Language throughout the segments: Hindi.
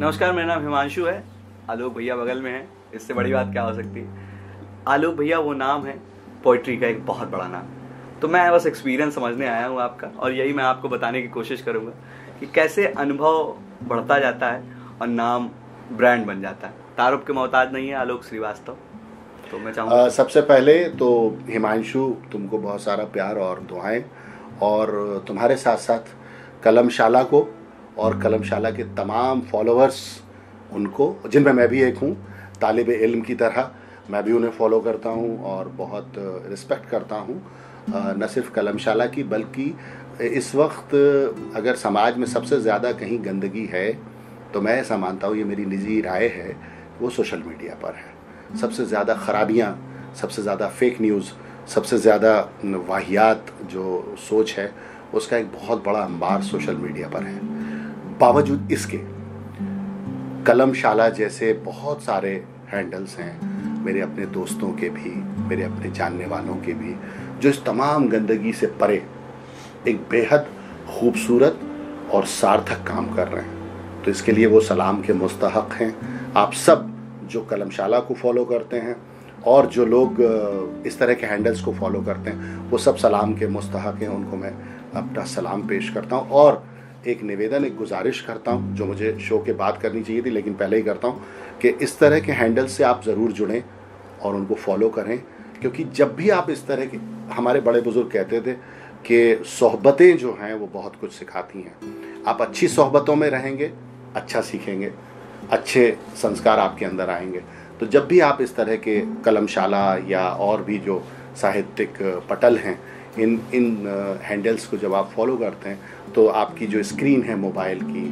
नमस्कार, मेरा नाम हिमांशु है। आलोक भैया बगल में है, इससे बड़ी बात क्या हो सकती है। आलोक भैया वो नाम है, पोइट्री का एक बहुत बड़ा नाम। तो मैं बस एक्सपीरियंस समझने आया हूँ आपका, और यही मैं आपको बताने की कोशिश करूँगा कि कैसे अनुभव बढ़ता जाता है और नाम ब्रांड बन जाता है। तारुफ के मोहताज नहीं है आलोक श्रीवास्तव। तो मैं चाहूँगा सबसे पहले तो हिमांशु, तुमको बहुत सारा प्यार और दुआएं, और तुम्हारे साथ साथ कलमशाला को और कलमशाला के तमाम फॉलोअर्स, उनको, जिनमें मैं भी एक हूँ, तालिब इल्म की तरह मैं भी उन्हें फॉलो करता हूँ और बहुत रिस्पेक्ट करता हूँ। न सिर्फ कलमशाला की, बल्कि इस वक्त अगर समाज में सबसे ज़्यादा कहीं गंदगी है तो मैं ऐसा मानता हूँ, ये मेरी निजी राय है, वो सोशल मीडिया पर है। सबसे ज़्यादा खराबियाँ, सबसे ज़्यादा फेक न्यूज़, सबसे ज़्यादा वाहियात जो सोच है, उसका एक बहुत बड़ा अंबार सोशल मीडिया पर है। बावजूद इसके कलमशाला जैसे बहुत सारे हैंडल्स हैं, मेरे अपने दोस्तों के भी, मेरे अपने जानने वालों के भी, जो इस तमाम गंदगी से परे एक बेहद खूबसूरत और सार्थक काम कर रहे हैं। तो इसके लिए वो सलाम के मुस्तहक हैं। आप सब जो कलमशाला को फॉलो करते हैं और जो लोग इस तरह के हैंडल्स को फॉलो करते हैं, वो सब सलाम के मुस्तहक हैं। उनको मैं अपना सलाम पेश करता हूँ और एक निवेदन, एक गुजारिश करता हूँ, जो मुझे शो के बाद करनी चाहिए थी लेकिन पहले ही करता हूँ, कि इस तरह के हैंडल्स से आप ज़रूर जुड़ें और उनको फॉलो करें। क्योंकि जब भी आप इस तरह के, हमारे बड़े बुजुर्ग कहते थे कि सोहबतें जो हैं वो बहुत कुछ सिखाती हैं। आप अच्छी सोहबतों में रहेंगे, अच्छा सीखेंगे, अच्छे संस्कार आपके अंदर आएंगे। तो जब भी आप इस तरह के कलमशाला या और भी जो साहित्यिक पटल हैं, इन हैंडल्स को जब आप फॉलो करते हैं, तो आपकी जो स्क्रीन है मोबाइल की,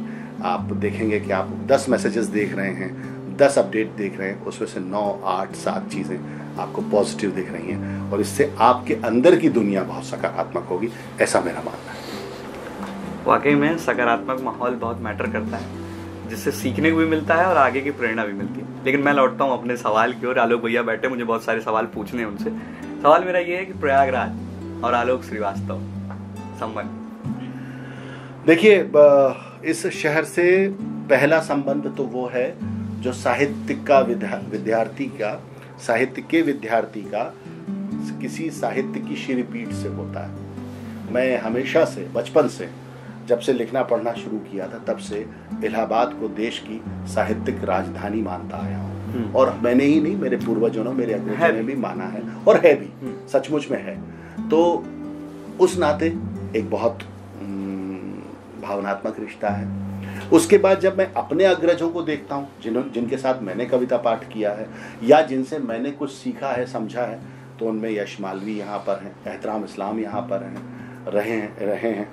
आप देखेंगे कि आप 10 मैसेजेस देख रहे हैं, 10 अपडेट देख रहे हैं, उसमें से 9, 8, 7 चीज़ें आपको पॉजिटिव दिख रही हैं, और इससे आपके अंदर की दुनिया बहुत सकारात्मक होगी, ऐसा मेरा मानना है। वाकई में सकारात्मक माहौल बहुत मैटर करता है, जिससे सीखने को भी मिलता है और आगे की प्रेरणा भी मिलती है। लेकिन मैं लौटता हूँ अपने सवाल की ओर। आलोक भैया बैठे, मुझे बहुत सारे सवाल पूछने हैं उनसे। सवाल मेरा ये है कि प्रयागराज और आलोक श्रीवास्तव संबंध। देखिए, इस शहर से पहला संबंध तो वो है जो साहित्य के विद्यार्थी का किसी साहित्य की श्रीपीठ से होता है। मैं हमेशा से, बचपन से, जब से लिखना पढ़ना शुरू किया था, तब से इलाहाबाद को देश की साहित्यिक राजधानी मानता आया हूँ। और मैंने ही नहीं, मेरे पूर्वजों ने, मेरे अग्रजों ने भी माना है, और है भी, सचमुच में है। तो उस नाते एक बहुत भावनात्मक रिश्ता है। उसके बाद जब मैं अपने अग्रजों को देखता हूँ, जिनके साथ मैंने कविता पाठ किया है या जिनसे मैंने कुछ सीखा है, समझा है, तो उनमें यश मालवी यहाँ पर हैं, एहतराम इस्लाम यहाँ पर हैं, रहे हैं,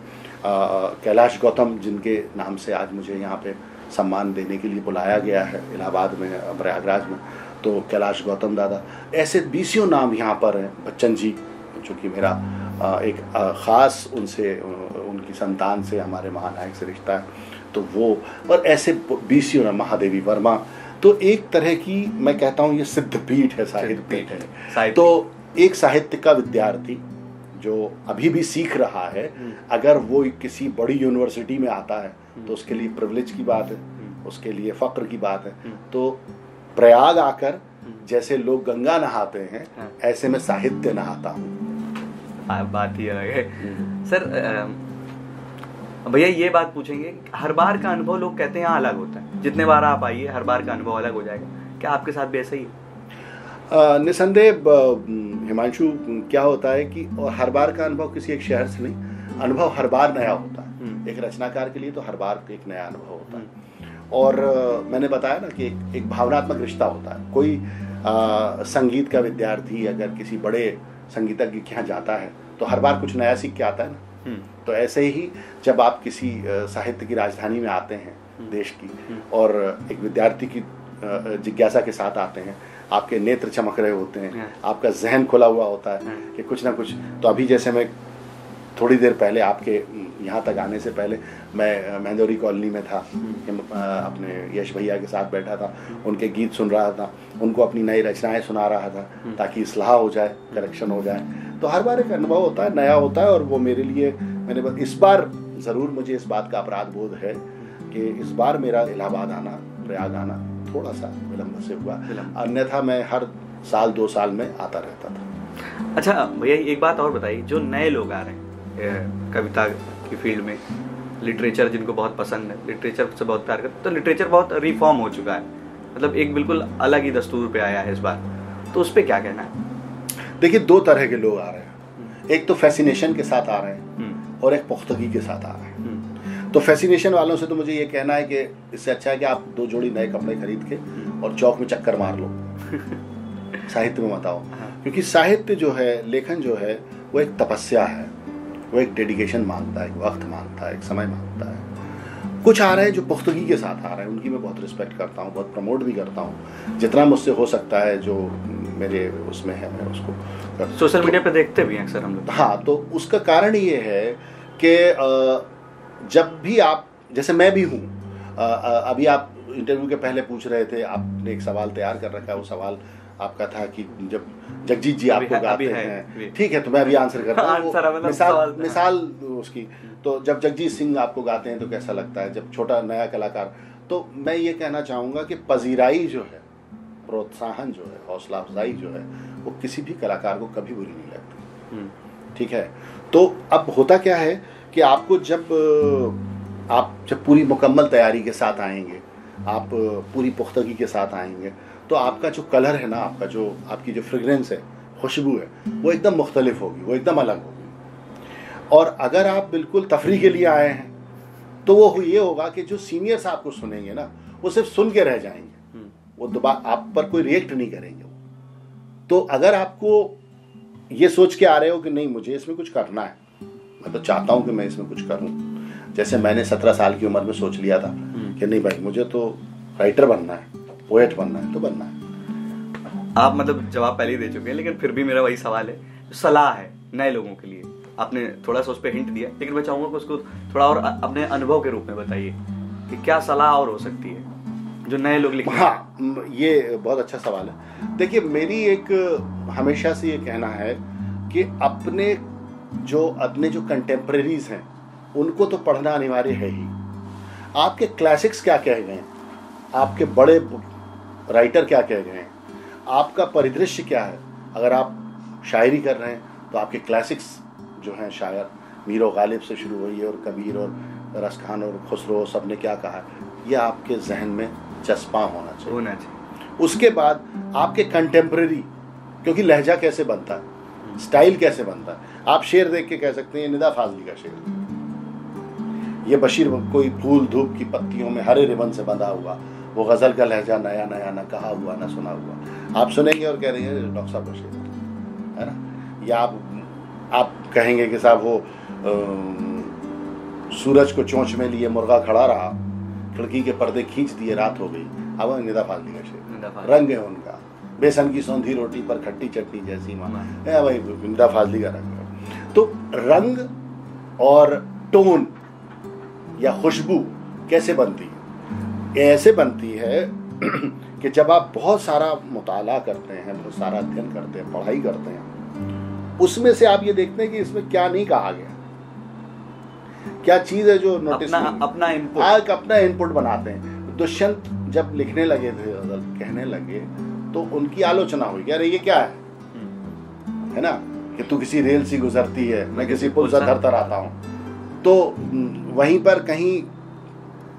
कैलाश गौतम, जिनके नाम से आज मुझे यहाँ पे सम्मान देने के लिए बुलाया गया है इलाहाबाद में, प्रयागराज में, तो कैलाश गौतम दादा, ऐसे 20 नाम यहाँ पर हैं। बच्चन जी, जो कि मेरा एक ख़ास उनसे, उनकी संतान से, हमारे महानायक से रिश्ता है, तो वो, और ऐसे 20 महादेवी वर्मा। तो एक तरह की, मैं कहता हूँ, ये सिद्धपीठ है, साहित्य पीठ है। तो एक साहित्य का विद्यार्थी जो अभी भी सीख रहा है, अगर वो किसी बड़ी यूनिवर्सिटी में आता है तो उसके लिए प्रिविलेज की बात है, उसके लिए फ़क्र की बात है। तो प्रयाग आकर जैसे लोग गंगा नहाते हैं, ऐसे में साहित्य नहाता हूँ। बात ही अलग है। सर, भैया ये बात पूछेंगे, हर बार का अनुभव लोग कहते हैं यहाँ अलग होता है। जितने बार आप आइए, हर बार का अनुभव अलग हो जाएगा। क्या आपके साथ भी ऐसा ही है? निसंदेह हिमांशु, क्या होता है कि, और हर बार का अनुभव किसी एक शहर से नहीं, अनुभव हर बार नया होता है। एक रचनाकार के लिए तो हर बार एक नया अनुभव होता है। और मैंने बताया ना कि एक भावनात्मक रिश्ता होता है। कोई संगीत का विद्यार्थी अगर किसी बड़े संगीतज्ञ के यहाँ जाता है तो हर बार कुछ नया सीख के आता है ना। तो ऐसे ही जब आप किसी साहित्य की राजधानी में आते हैं देश की, और एक विद्यार्थी की जिज्ञासा के साथ आते हैं, आपके नेत्र चमक रहे होते हैं, आपका जहन खुला हुआ होता है कि कुछ ना कुछ। तो अभी जैसे मैं थोड़ी देर पहले, आपके यहाँ तक आने से पहले, मैं महेंद्री कॉलोनी में था, अपने यश भैया के साथ बैठा था, उनके गीत सुन रहा था, उनको अपनी नई रचनाएं सुना रहा था, ताकि इस्लाह हो जाए, करेक्शन हो जाए। तो हर बार एक अनुभव होता है, नया होता है, और वो मेरे लिए, मैंने इस बार ज़रूर, मुझे इस बात का अपराध बोध है कि इस बार मेरा इलाहाबाद आना, प्रयाग आना थोड़ा सा विलंब से हुआ, अन्यथा मैं हर साल 2 साल में आता रहता था। अच्छा भैया, एक बात और बताइए, जो नए लोग आ रहे हैं कविता की फील्ड में, लिटरेचर जिनको बहुत पसंद है, लिटरेचर से बहुत प्यार करते, तो लिटरेचर बहुत रिफॉर्म हो चुका है, मतलब एक बिल्कुल अलग ही दस्तूर पे आया है इस बार, तो उस पर क्या कहना है? देखिए, 2 तरह के लोग आ रहे हैं, एक तो फैसिनेशन के साथ आ रहे हैं और एक पुख्तगी के साथ आ रहे हैं। तो फैसिनेशन वालों से तो मुझे ये कहना है कि इससे अच्छा है कि आप 2 जोड़ी नए कपड़े खरीद के और चौक में चक्कर मार लो, साहित्य में मत आओ। क्योंकि साहित्य जो है, लेखन जो है, वो एक तपस्या है, वो एक डेडिकेशन मांगता है, एक वक्त मांगता है, एक समय मांगता है। कुछ आ रहे हैं जो पुख्तगी के साथ आ रहे हैं, उनकी मैं बहुत रिस्पेक्ट करता हूँ, बहुत प्रमोट भी करता हूँ, जितना मुझसे हो सकता है जो मेरे उसमें है मैं उसको सोशल मीडिया पे देखते भी हैं अक्सर हम लोग। हाँ, तो उसका कारण ये है कि जब भी आप, जैसे मैं भी हूँ, अभी आप इंटरव्यू के पहले पूछ रहे थे, आपने एक सवाल तैयार कर रखा है, वो सवाल आपका था कि जब जगजीत जी आपको गाते हैं, ठीक है, तो मैं अभी आंसर करता हूँ, मिसाल उसकी। तो जब जगजीत सिंह आपको गाते हैं तो कैसा लगता है, जब छोटा नया कलाकार, तो मैं ये कहना चाहूँगा कि पजीराई जो है, प्रोत्साहन जो है, हौसला अफजाई जो है, वो किसी भी कलाकार को कभी बुरी नहीं लगती, ठीक है। तो अब होता क्या है कि आपको आप जब पूरी मुकम्मल तैयारी के साथ आएंगे, आप पूरी पुख्तगी के साथ आएंगे, तो आपका जो कलर है ना, आपकी जो फ्रेग्रेंस है, खुशबू है, वो एकदम मुख्तलिफ होगी, वो एकदम अलग होगी। और अगर आप बिल्कुल तफरी के लिए आए हैं, तो वो ये होगा कि जो सीनियर्स आपको सुनेंगे ना, वो सिर्फ सुन के रह जाएंगे, वो दोबारा आप पर कोई रिएक्ट नहीं करेंगे। तो अगर आपको ये सोच के आ रहे हो कि नहीं, मुझे इसमें कुछ करना है, मैं तो चाहता हूँ कि मैं इसमें कुछ करूँ, जैसे मैंने 17 साल की उम्र में सोच लिया था कि नहीं भाई, मुझे तो राइटर बनना है, पोएट बनना है, तो बनना है। आप मतलब जवाब पहले ही दे चुके हैं, लेकिन फिर भी मेरा वही सवाल है, सलाह है नए लोगों के लिए, आपने थोड़ा सा उस पर हिंट दिया, लेकिन मैं चाहूंगा कि उसको थोड़ा और अपने अनुभव के रूप में बताइए कि क्या सलाह और हो सकती है जो नए लोग लिखते हैं। हाँ, ये बहुत अच्छा सवाल है। देखिए, मेरी एक हमेशा से ये कहना है कि अपने जो कंटेम्प्रेरीज हैं, उनको तो पढ़ना अनिवार्य है ही। आपके क्लासिक्स क्या कह गए, आपके बड़े राइटर क्या कह गए, आपका परिदृश्य क्या है। अगर आप शायरी कर रहे हैं तो आपके क्लासिक्स जो हैं शायर, मीर और गालिब से शुरू हुई है, और कबीर और रस खान और खुसरो, सब ने क्या कहा है, यह आपके जहन में चस्पा होना चाहिए। उसके बाद आपके कंटेम्प्रेरी, क्योंकि लहजा कैसे बनता है, स्टाइल कैसे बनता है। आप शेर देख के कह सकते हैं ये निदा फाजली का शेर, ये बशीर कोई फूल धूप की पत्तियों में हरे रिबन से बंधा हुआ, वो गजल का लहजा नया नया, न कहा हुआ न सुना हुआ। आप सुनेंगे और कह रहे हैं डॉक्टर साहब का शेर है ना। या आप कहेंगे कि साहब वो सूरज को चोंच में लिए मुर्गा खड़ा रहा, खिड़की के पर्दे खींच दिए, रात हो गई। अब निदा फाजली का शेर, रंग है उनका, बेसन की सौंधी रोटी पर खट्टी चटनी जैसी माँ, भाई निदा फाजली का रंग है। तो रंग और टोन या खुशबू कैसे बनती है? ऐसे बनती है कि जब आप बहुत सारा मुताला करते हैं, बहुत सारा अध्ययन करते हैं, पढ़ाई करते हैं, उसमें से आप ये देखते हैं कि इसमें क्या नहीं कहा गया, क्या चीज है जो नोटिस अपना इनपुट बनाते हैं। दुष्यंत जब लिखने लगे थे, कहने लगे, तो उनकी आलोचना हुई, अरे ये क्या है ना, कि तू किसी रेल सी गुजरती है, मैं किसी पुल सा धरता आता हूँ। तो वहीं पर कहीं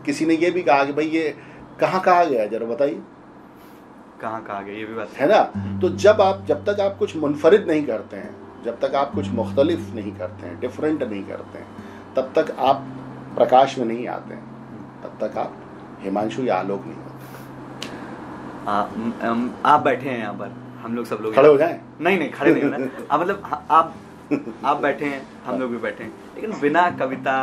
किसी ने ये भी कहा कि भाई ये कहाँ कहा गया, जरा बताइए कहाँ कहा गया, ये भी बात है ना। तो जब तक आप कुछ मुनफरिद नहीं करते हैं, जब तक आप कुछ मुख्तलिफ नहीं करते हैं, डिफरेंट नहीं करते हैं, तब तक आप प्रकाश में नहीं आते हैं, तब तक आप हिमांशु या आलोक नहीं होते। आप बैठे हैं यहाँ पर, हम लोग सब लोग खड़े हो जाएं? नहीं खड़े नहीं होना। मतलब आप बैठे हैं, हम लोग भी बैठे हैं, लेकिन बिना कविता,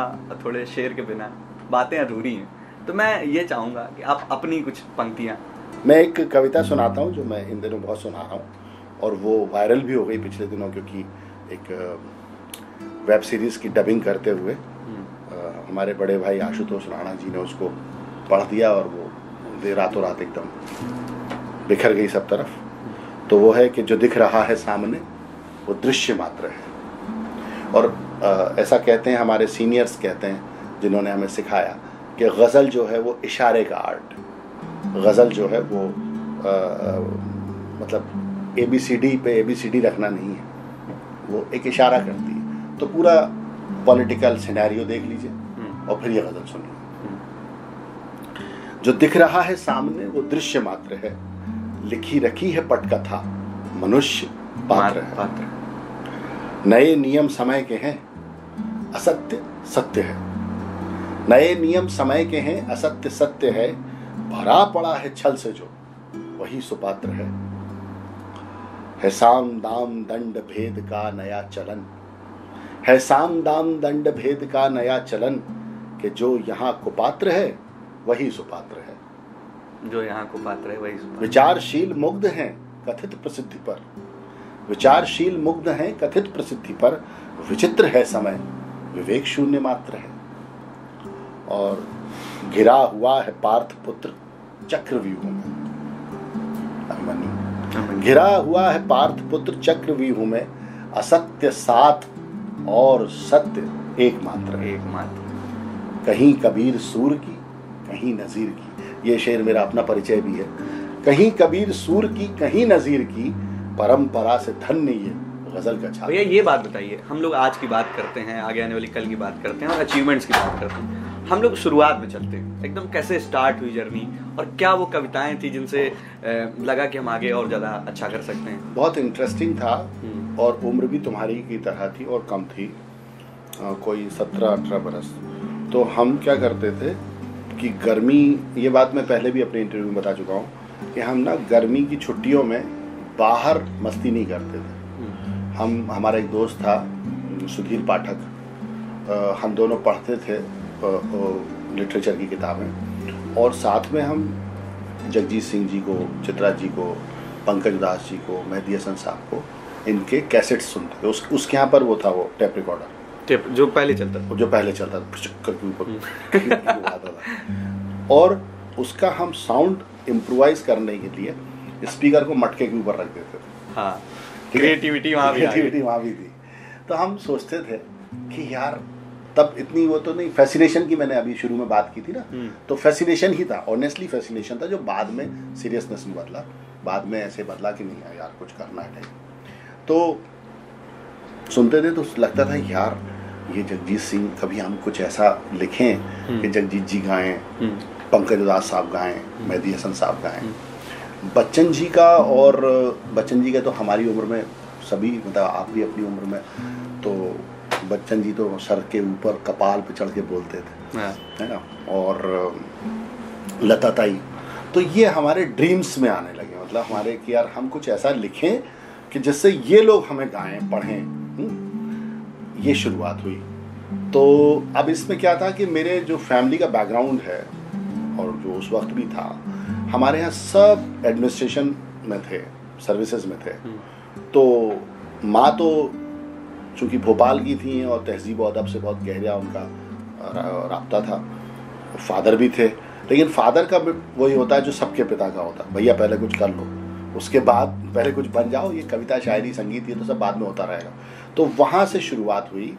थोड़े शेर के बिना बातें अधूरी हैं। तो मैं ये चाहूंगा कि आप अपनी कुछ पंक्तियां। मैं एक कविता सुनाता हूँ जो मैं इन दिनों बहुत सुना रहा हूँ, और वो वायरल भी हो गई पिछले दिनों, क्योंकि एक वेब सीरीज की डबिंग करते हुए हमारे बड़े भाई आशुतोष राणा जी ने उसको पढ़ दिया, और वो रातों रात एकदम बिखर गई सब तरफ। तो वो है कि जो दिख रहा है सामने वो दृश्य मात्र है। और ऐसा कहते हैं हमारे सीनियर्स, कहते हैं जिन्होंने हमें सिखाया कि गज़ल जो है वो इशारे का आर्ट, गज़ल जो है वो मतलब ABCD पे ABCD रखना नहीं है, वो एक इशारा करती है। तो पूरा पॉलिटिकल सिनेरियो देख लीजिए और फिर ये गज़ल सुनिए। जो दिख रहा है सामने वो दृश्य मात्र है, लिखी रखी है पटकथा मनुष्य पात्र है। नए नियम समय के हैं, असत्य सत्य है। नए नियम समय के हैं, असत्य सत्य है। भरा पड़ा है छल से जो, वही सुपात्र है साम दाम दंड भेद का नया चलन, है साम दाम दंड भेद का नया चलन, कि जो यहाँ कुपात्र है वही सुपात्र है। जो यहाँ कुपात्र है वही सुपात्र। विचारशील मुग्ध हैं कथित प्रसिद्धि पर, विचारशील मुग्ध हैं कथित प्रसिद्धि पर, विचित्र है समय विवेक शून्य मात्र है। और घिरा हुआ है पार्थ पुत्र चक्रव्यूह में, अभिमन्यु घिरा हुआ है पार्थ पुत्र चक्रव्यूह में, असत्य साथ और सत्य एकमात्र है। कहीं कबीर सूर की कहीं नजीर की, ये शेर मेरा अपना परिचय भी है। कहीं कबीर सूर की कहीं नजीर की, परंपरा से धन्य ये गजल का छाप। भैया ये बात बताइए, हम लोग आज की बात करते हैं, आगे आने वाली कल की बात करते हैं और अचीवमेंट्स की बात करते हैं। हम लोग शुरुआत में चलते हैं, एकदम कैसे स्टार्ट हुई जर्नी और क्या वो कविताएं थी जिनसे लगा कि हम आगे और ज़्यादा अच्छा कर सकते हैं। बहुत इंटरेस्टिंग था और उम्र भी तुम्हारी की तरह थी और कम थी, कोई 17-18 बरस। तो हम क्या करते थे कि गर्मी, ये बात मैं पहले भी अपने इंटरव्यू में बता चुका हूँ कि हम ना गर्मी की छुट्टियों में बाहर मस्ती नहीं करते थे। हमारा एक दोस्त था सुधीर पाठक, हम दोनों पढ़ते थे लिटरेचर की किताबें और साथ में हम जगजीत सिंह जी को, चित्रा जी को, पंकज उदास जी को, मेहदी हसन साहब को इनके कैसेट्स सुनते थे। उसके यहाँ पर वो था, वो टेप रिकॉर्डर जो पहले चलता था और उसका हम साउंड इम्प्रोवाइज करने के लिए स्पीकर को मटके के ऊपर रख देते थे। हाँ, क्रिएटिविटी वहाँ भी थी। तो हम सोचते थे कि यार तब इतनी वो तो नहीं, फैसिनेशन की मैंने अभी शुरू में बात की थी ना, तो फैसिनेशन ही था, ऑनेस्टली फैसिनेशन था, जो बाद में सीरियसनेस में बदला, बाद में ऐसे बदला कि नहीं यार कुछ करना है नहीं। तो सुनते थे तो लगता था यार ये जगजीत सिंह, कभी हम कुछ ऐसा लिखें कि जगजीत जी गाएं, पंकज उदास साहब गाएं, मेहदी हसन साहब गाएं। बच्चन जी का, और बच्चन जी का तो हमारी उम्र में सभी, मतलब आप भी अपनी उम्र में, तो बच्चन जी तो सर के ऊपर कपाल पे चढ़ के बोलते थे, है ना। और लता ताई, तो ये हमारे ड्रीम्स में आने लगे, मतलब हमारे कि यार हम कुछ ऐसा लिखें कि जिससे ये लोग हमें गाएं, पढ़ें। ये शुरुआत हुई। तो अब इसमें क्या था कि मेरे जो फैमिली का बैकग्राउंड है और जो उस वक्त भी था, हमारे यहाँ सब एडमिनिस्ट्रेशन में थे, सर्विसेज में थे। तो माँ तो चूँकि भोपाल की थी और तहजीब और अदब से बहुत गहरा उनका राब्ता था, फादर भी थे, लेकिन फादर का वही होता है जो सबके पिता का होता है, भैया पहले कुछ कर लो, उसके बाद पहले कुछ बन जाओ, ये कविता शायरी संगीत ये तो सब बाद में होता रहेगा। तो वहाँ से शुरुआत हुई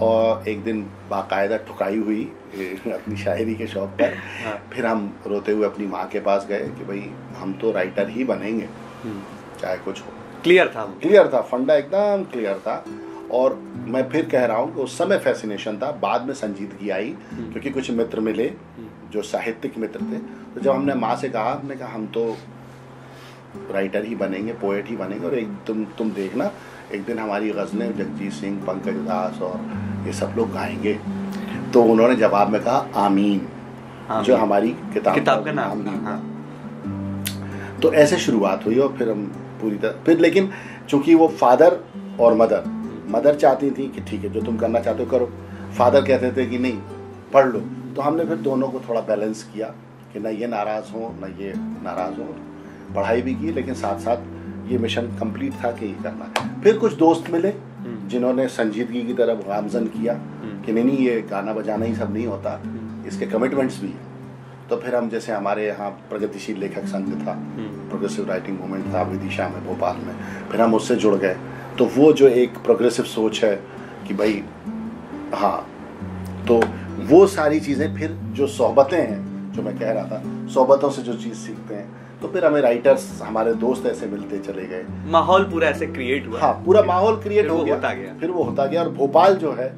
और एक दिन बाकायदा ठुकाई हुई अपनी शायरी के शौक पर। फिर हम रोते हुए अपनी माँ के पास गए कि भाई हम तो राइटर ही बनेंगे चाहे कुछ हो। क्लियर था, फंडा एकदम क्लियर था। और मैं फिर कह रहा हूँ कि उस समय फैसिनेशन था, बाद में संजीदगी आई क्योंकि कुछ मित्र मिले जो साहित्यिक मित्र थे। तो जब हमने माँ से कहा, हमने कहा हम तो राइटर ही बनेंगे, पोएट ही बनेंगे, और एक तुम देखना एक दिन हमारी गज़लें जगजीत सिंह, पंकज उदास और ये सब लोग गाएंगे। तो उन्होंने जवाब में कहा आमीन, जो हमारी किताब का नाम भी। तो ऐसे शुरुआत हुई और फिर हम पूरी तरह, फिर लेकिन चूंकि वो फादर और मदर चाहती थी कि ठीक है जो तुम करना चाहते हो करो, फादर कहते थे कि नहीं पढ़ लो। तो हमने फिर दोनों को थोड़ा बैलेंस किया कि ना ये नाराज़ हो ना ये नाराज़ हो, पढ़ाई भी की लेकिन साथ साथ ये मिशन कंप्लीट था कि ये करना है। फिर कुछ दोस्त मिले जिन्होंने संजीदगी की तरफ गामजन किया कि नहीं ये गाना बजाना ही सब नहीं होता, इसके कमिटमेंट्स भी हैं। तो फिर हम, जैसे हमारे यहाँ प्रगतिशील लेखक संघ था, प्रोग्रेसिव राइटिंग मूवमेंट था विदिशा में, भोपाल में, फिर हम उससे जुड़ गए। तो वो जो एक प्रोग्रेसिव सोच है कि भाई हाँ, तो वो सारी चीज़ें फिर जो सोहबतें हैं, जो मैं कह रहा था, सोहबतों से जो चीज़ सीखते हैं, तो फिर हमें राइटर्स, हमारे दोस्त ऐसे मिलते चले गए, माहौल पूरा ऐसे क्रिएट हुआ। हाँ, पूरा माहौल क्रिएट हो गया, फिर वो होता गया। और भोपाल जो है,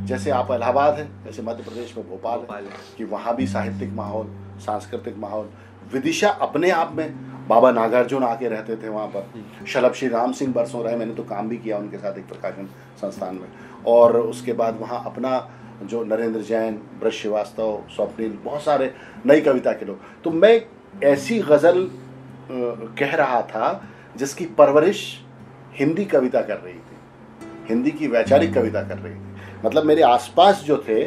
जैसे आप इलाहाबाद है, जैसे मध्य प्रदेश में भोपाल है कि वहाँ भी साहित्यिक माहौल, सांस्कृतिक माहौल। विदिशा अपने आप में, बाबा नागार्जुन आके रहते थे वहाँ पर, शलभ श्री राम सिंह बरसों रहे, मैंने तो काम भी किया उनके साथ एक प्रकाशन संस्थान में। और उसके बाद वहाँ अपना जो नरेंद्र जैन, ब्रज श्रीवास्तव, स्वप्निल, बहुत सारे नई कविता के लोग। तो मैं ऐसी गज़ल कह रहा था जिसकी परवरिश हिंदी कविता कर रही थी, हिंदी की वैचारिक कविता कर रही थी। मतलब मेरे आसपास जो थे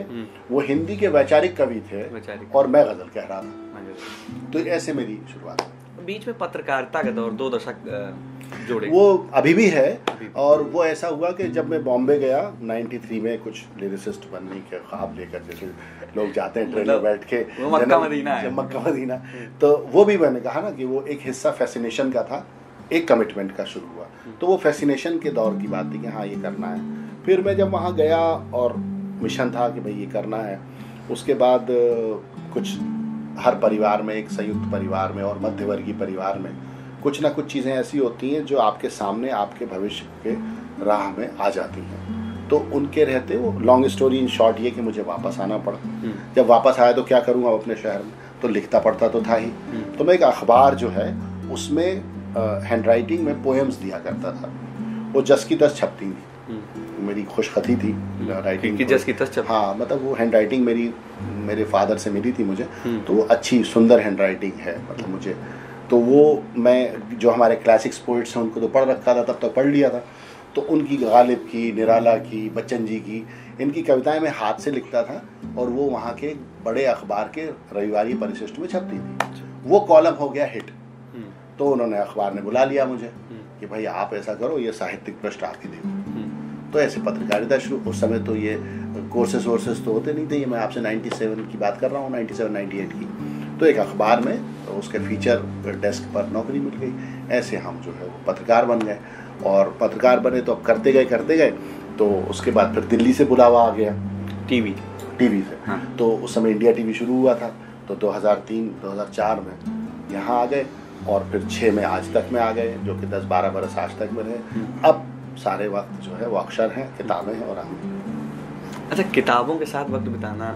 वो हिंदी के वैचारिक कवि थे और मैं गज़ल कह रहा था। तो ऐसे मेरी शुरुआत हुई। बीच में पत्रकारिता का दौर 2 दशक जोड़े, वो अभी भी है। और वो ऐसा हुआ कि जब मैं बॉम्बे गया 93 में, कुछ लिरिसिस्ट बनने के ख्वाब लेकर, जैसे लोग जाते हैं ट्रेन में बैठ के, मक्का मदीना है, मक्का मदीना, तो वो भी मैंने कहा ना कि वो एक हिस्सा फैसिनेशन का था, एक कमिटमेंट का शुरू हुआ। तो वो फैसिनेशन के दौर की बात थी कि हाँ ये करना है। फिर मैं जब वहाँ गया और मिशन था कि भाई ये करना है, उसके बाद कुछ हर परिवार में, एक संयुक्त परिवार में और मध्यवर्गीय परिवार में कुछ ना कुछ चीज़ें ऐसी होती हैं जो आपके सामने, आपके भविष्य के राह में आ जाती हैं। तो उनके रहते, वो लॉन्ग स्टोरी इन शॉर्ट ये कि मुझे वापस आना पड़ा। जब वापस आया तो क्या करूँगा अपने शहर में, तो लिखता पढ़ता तो था ही। तो मैं एक अखबार जो है उसमें हैंड राइटिंग में पोएम्स दिया करता था, वो जस की तस छपती थी, मेरी खुशखती थी राइटिंग की, जस की तस छपती। हाँ, मतलब वो हैंड राइटिंग मेरे फादर से मिली थी मुझे, तो वो अच्छी सुंदर हैंड राइटिंग है मतलब मुझे। तो वो मैं जो हमारे क्लासिक्स पोइट्स हैं उनको तो पढ़ रखा था, तब तक पढ़ लिया था। तो उनकी, गालिब की, निराला की, बच्चन जी की, इनकी कविताएं मैं हाथ से लिखता था और वो वहाँ के बड़े अखबार के रविवारी परिशिष्ट में छपती थी। वो कॉलम हो गया हिट। तो उन्होंने, अखबार ने बुला लिया मुझे कि भाई आप ऐसा करो, ये साहित्यिक पृष्ठ आप ही देखो। तो ऐसे पत्रकारिता शुरू। उस समय तो ये कोर्सेस वोर्सेस तो होते नहीं थे, ये मैं आपसे 97 की बात कर रहा हूँ, 97-98 की। तो एक अखबार में तो उसके फीचर डेस्क पर नौकरी मिल गई। ऐसे हम जो है वो पत्रकार बन गए। और पत्रकार बने तो अब करते गए। तो उसके बाद फिर दिल्ली से बुलावा आ गया, टीवी से। हाँ। तो उस समय इंडिया टीवी शुरू हुआ था, तो 2003-2004 में यहाँ आ गए और फिर 6 में आज तक में आ गए, जो कि 10-12 बरस आज तक में रहे। अब सारे वक्त जो है वो अक्षर हैं, किताबें हैं और हम। अच्छा, किताबों के साथ वक्त बिताना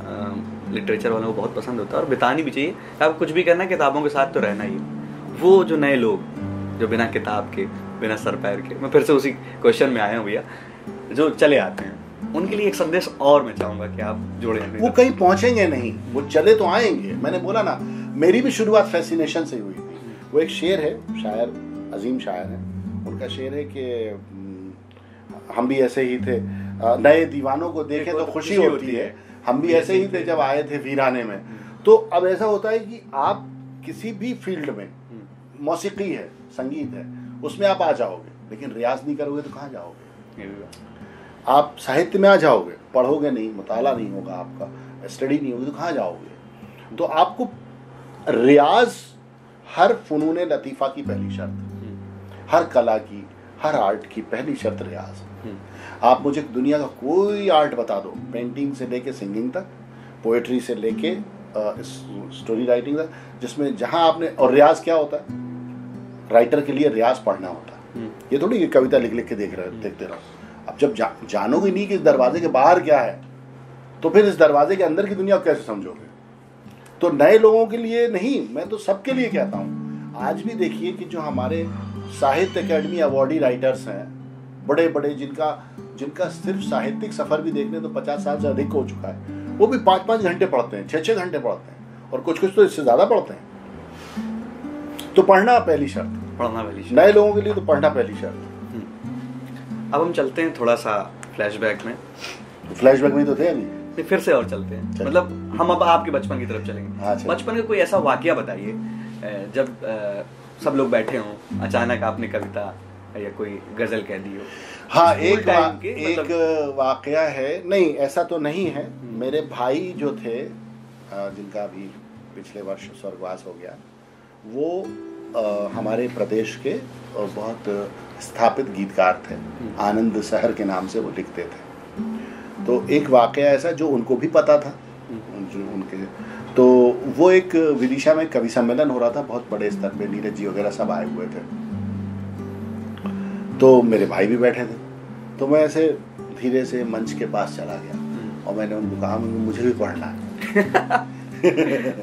लिटरेचर वालों को बहुत पसंद होता है और बितानी भी चाहिए। आप कुछ भी करना, किताबों के साथ तो रहना ही। वो जो नए लोग जो बिना किताब के, बिना सर पैर के, मैं फिर से उसी क्वेश्चन में आया हूँ भैया, जो चले आते हैं, उनके लिए एक संदेश और मैं चाहूँगा कि आप जोड़े। वो कहीं पहुँचेंगे नहीं, वो चले तो आएंगे। मैंने बोला ना, मेरी भी शुरुआत फैसिनेशन से हुई थी। वो एक शेर है, शायर, अजीम शायर है, उनका शेर है कि हम भी ऐसे ही थे, नए दीवानों को देखे तो खुशी होती है, हम भी ऐसे ही थे जब आए थे वीराने में। तो अब ऐसा होता है कि आप किसी भी फील्ड में, मौसीकी है, संगीत है, उसमें आप आ जाओगे, लेकिन रियाज नहीं करोगे तो कहाँ जाओगे। आप साहित्य में आ जाओगे, पढ़ोगे नहीं, मुताला नहीं होगा आपका, स्टडी नहीं होगी तो कहाँ जाओगे। तो आपको रियाज हर फनून लतीफ़ा की पहली शर्त, हर कला की, हर आर्ट की पहली शर्त रियाज। आप मुझे दुनिया का कोई आर्ट बता दो, पेंटिंग से लेके सिंगिंग तक, पोएट्री से लेके स्टोरी राइटिंग तक, जिसमें जहां आपने, और रियाज क्या होता है, राइटर के लिए रियाज पढ़ना होता है। ये थोड़ी कि कविता लिख के देखते रहो। अब जब जानोगे नहीं कि इस दरवाजे के बाहर क्या है, तो फिर इस दरवाजे के अंदर की दुनिया कैसे समझोगे। तो नए लोगों के लिए नहीं, मैं तो सबके लिए कहता हूँ। आज भी देखिए कि जो हमारे साहित्य अकेडमी अवार्डी राइटर्स हैं, बड़े बड़े, जिनका सिर्फ साहित्यिक सफर भी देखने तो 50 साल से अधिक हो चुका है, वो भी 5-5 घंटे पढ़ते हैं, 6-6 घंटे पढ़ते हैं, और कुछ तो इससे ज्यादा पढ़ते हैं। तो पढ़ना पहली शर्त, नए लोगों के लिए तो पढ़ना पहली शर्त। अब हम चलते हैं थोड़ा सा फ्लैशबैक में। फ्लैशबैक में तो थे अभी, फिर से और चलते हैं, मतलब हम अब आपके बचपन की तरफ चलेंगे। बचपन का कोई ऐसा वाकया बताइए जब सब लोग बैठे हों, अचानक आपने कविता या कोई गजल कह दी हो। हाँ, एक वाकया है। नहीं, ऐसा तो नहीं है। मेरे भाई जो थे, जिनका अभी पिछले वर्ष स्वर्गवास हो गया, वो हमारे प्रदेश के बहुत स्थापित गीतकार थे। आनंद शहर के नाम से वो लिखते थे। तो एक वाकया ऐसा जो उनको भी पता था जो उनके, तो वो एक विदिशा में कवि सम्मेलन हो रहा था, बहुत बड़े स्तर पे, नीरज जी वगैरह सब आए हुए थे, तो मेरे भाई भी बैठे थे, तो मैं ऐसे धीरे से मंच के पास चला गया और मैंने उनको कहा मुझे भी पढ़ना है।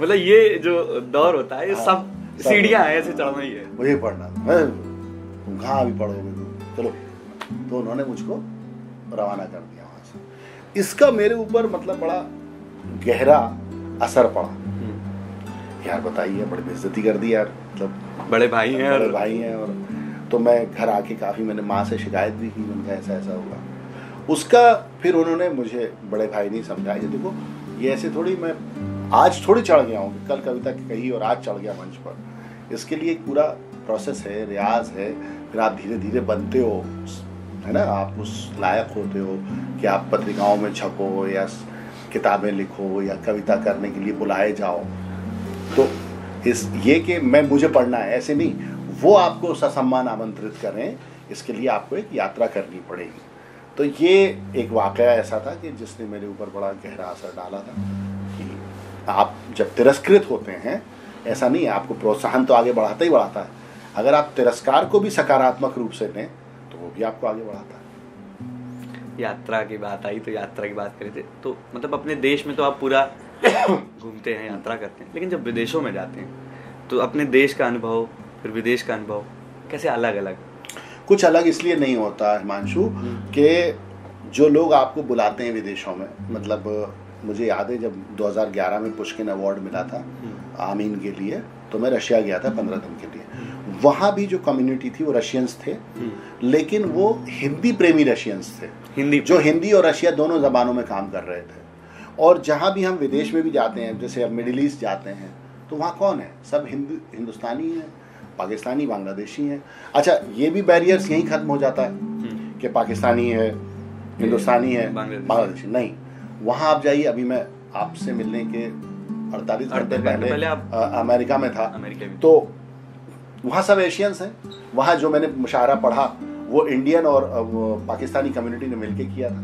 मतलब ये जो दौर होता है, ये सब सीढ़ियां हैं, ऐसे चढ़ना ही है। मुझे पढ़ना है, तुम कहाँ अभी पढ़ोगे, चलो। तो उन्होंने मुझको रवाना कर दिया वहां से। इसका मेरे ऊपर मतलब बड़ा गहरा असर पड़ा। यार बताइए, बड़ी बेइज्जती कर दी यार, मतलब बड़े भाई हैं, बड़े भाई हैं। और तो मैं घर आके काफी मैंने माँ से शिकायत भी की, उनका ऐसा ऐसा हुआ। उसका फिर उन्होंने मुझे, बड़े भाई नहीं समझाया कि देखो ये ऐसे थोड़ी, मैं आज थोड़ी चढ़ गया हूँ, कल कविता कही और आज चढ़ गया मंच पर। इसके लिए एक पूरा प्रोसेस है, रियाज है, फिर आप धीरे धीरे बनते हो, है ना, आप उस लायक होते हो कि आप पत्रिकाओं में छपो या किताबें लिखो या कविता करने के लिए बुलाए जाओ। तो इस ये कि मुझे पढ़ना है ऐसे नहीं, वो आपको ससम्मान आमंत्रित करें, इसके लिए आपको एक यात्रा करनी पड़ेगी। तो ये एक वाकया ऐसा था कि जिसने मेरे ऊपर बड़ा गहरा असर डाला था कि आप जब तिरस्कृत होते हैं, ऐसा नहीं है, आपको प्रोत्साहन तो आगे बढ़ाता ही बढ़ाता है, अगर आप तिरस्कार को भी सकारात्मक रूप से लें तो वो भी आपको आगे बढ़ाता है। यात्रा की बात आई तो यात्रा की बात करें थे, तो मतलब अपने देश में तो आप पूरा घूमते हैं, यात्रा करते हैं, लेकिन जब विदेशों में जाते हैं तो अपने देश का अनुभव फिर विदेश का अनुभव कैसे अलग अलग? कुछ अलग इसलिए नहीं होता हिमांशु कि जो लोग आपको बुलाते हैं विदेशों में, मतलब मुझे याद है जब 2011 में पुष्किन अवार्ड मिला था आमीन के लिए, तो मैं रशिया गया था 15 दिन के लिए। वहाँ भी जो कम्युनिटी थी वो रशियंस थे, लेकिन वो हिंदी प्रेमी रशियंस थे, जो हिंदी और रशिया दोनों जबानों में काम कर रहे थे। और जहाँ भी हम विदेश में भी जाते हैं, जैसे अब मिडिल ईस्ट जाते हैं, तो वहाँ कौन है? सब हिंदुस्तानी हैं, पाकिस्तानी, बांग्लादेशी हैं। अच्छा, ये भी बैरियर्स यहीं खत्म हो जाता है कि पाकिस्तानी है, हिंदुस्तानी है, बांग्लादेशी नहीं। वहाँ आप जाइए, अभी मैं आपसे मिलने के 48 घंटे पहले अमेरिका में था, तो वहाँ सब एशियंस हैं। वहाँ जो मैंने मुशायरा पढ़ा वो इंडियन और पाकिस्तानी कम्युनिटी ने मिलके किया था।